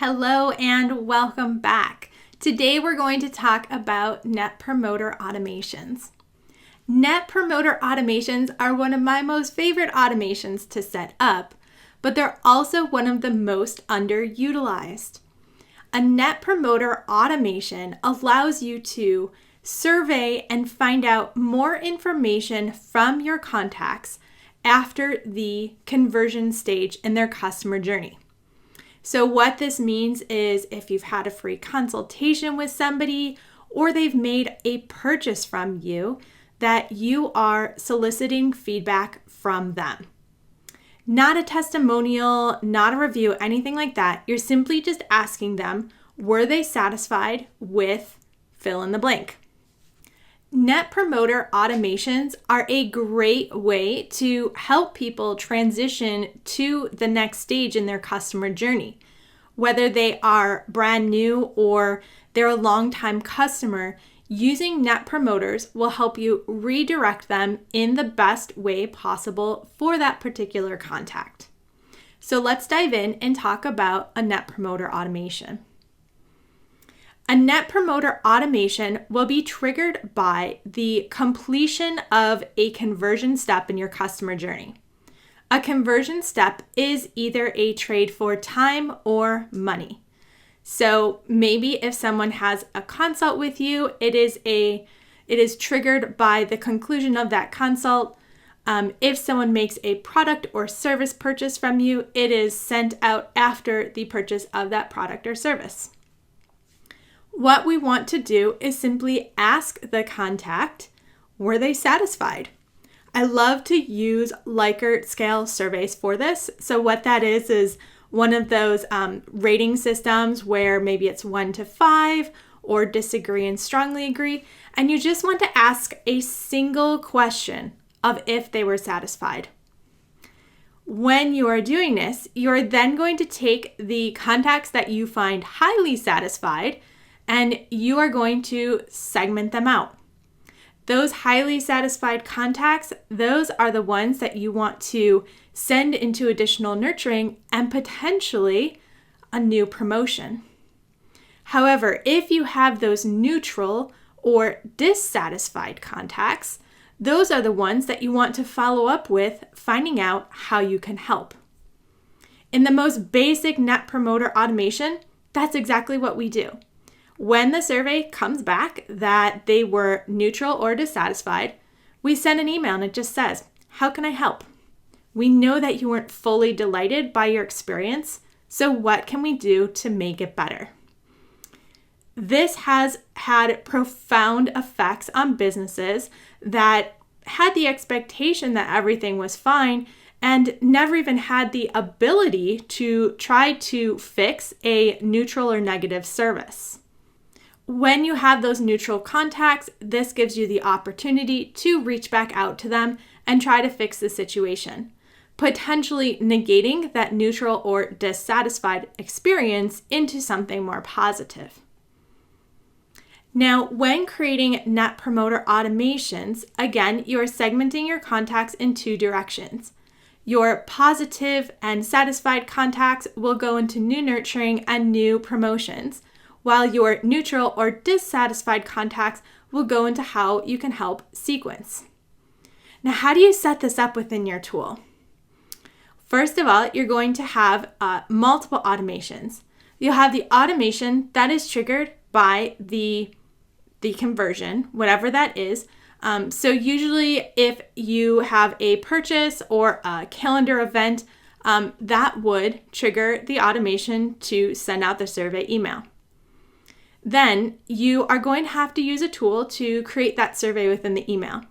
Hello and welcome back. Today we're going to talk about Net Promoter automations. Net Promoter automations are one of my most favorite automations to set up, but they're also one of the most underutilized. A Net Promoter automation allows you to survey and find out more information from your contacts after the conversion stage in their customer journey. So what this means is if you've had a free consultation with somebody or they've made a purchase from you, that you are soliciting feedback from them. Not a testimonial, not a review, anything like that. You're simply just asking them, were they satisfied with fill in the blank? Net Promoter automations are a great way to help people transition to the next stage in their customer journey. Whether they are brand new or they're a long-time customer, using Net Promoters will help you redirect them in the best way possible for that particular contact. So let's dive in and talk about a Net Promoter automation. A Net Promoter automation will be triggered by the completion of a conversion step in your customer journey. A conversion step is either a trade for time or money. So maybe if someone has a consult with you, it is triggered by the conclusion of that consult. If someone makes a product or service purchase from you, it is sent out after the purchase of that product or service. What we want to do is simply ask the contact, were they satisfied? I love to use Likert scale surveys for this. So what that is one of those rating systems where maybe it's 1 to 5 or disagree and strongly agree. And you just want to ask a single question of if they were satisfied. When you are doing this, you're then going to take the contacts that you find highly satisfied and you are going to segment them out. Those highly satisfied contacts, those are the ones that you want to send into additional nurturing and potentially a new promotion. However, if you have those neutral or dissatisfied contacts, those are the ones that you want to follow up with, finding out how you can help. In the most basic Net Promoter automation, that's exactly what we do. When the survey comes back that they were neutral or dissatisfied, we send an email and it just says, how can I help? We know that you weren't fully delighted by your experience, so what can we do to make it better? This has had profound effects on businesses that had the expectation that everything was fine and never even had the ability to try to fix a neutral or negative service. When you have those neutral contacts, this gives you the opportunity to reach back out to them and try to fix the situation, potentially negating that neutral or dissatisfied experience into something more positive. Now, when creating Net Promoter automations, again, you're segmenting your contacts in two directions. Your positive and satisfied contacts will go into new nurturing and new promotions, while your neutral or dissatisfied contacts will go into how you can help sequence. Now, how do you set this up within your tool? First of all, you're going to have multiple automations. You'll have the automation that is triggered by the conversion, whatever that is. So usually if you have a purchase or a calendar event, that would trigger the automation to send out the survey email. Then you are going to have to use a tool to create that survey within the email.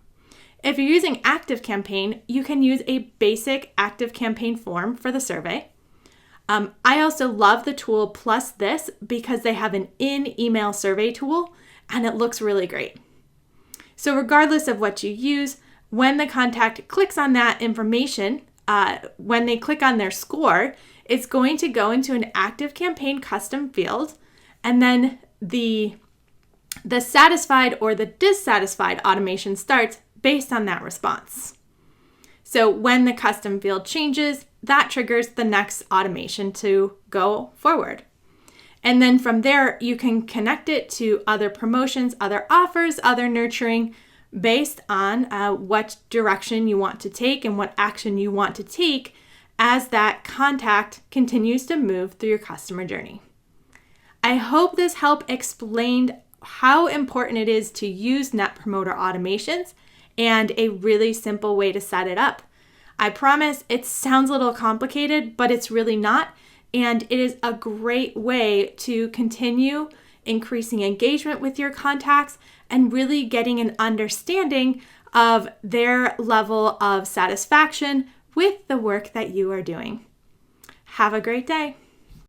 If you're using ActiveCampaign, you can use a basic ActiveCampaign form for the survey. I also love the tool plus this because they have an in-email survey tool and it looks really great. So regardless of what you use, when the contact clicks on that information, when they click on their score, it's going to go into an ActiveCampaign custom field, and then the satisfied or the dissatisfied automation starts based on that response. So when the custom field changes, that triggers the next automation to go forward. And then from there, you can connect it to other promotions, other offers, other nurturing based on what direction you want to take and what action you want to take as that contact continues to move through your customer journey. I hope this helped explain how important it is to use Net Promoter automations and a really simple way to set it up. I promise it sounds a little complicated, but it's really not. And it is a great way to continue increasing engagement with your contacts and really getting an understanding of their level of satisfaction with the work that you are doing. Have a great day.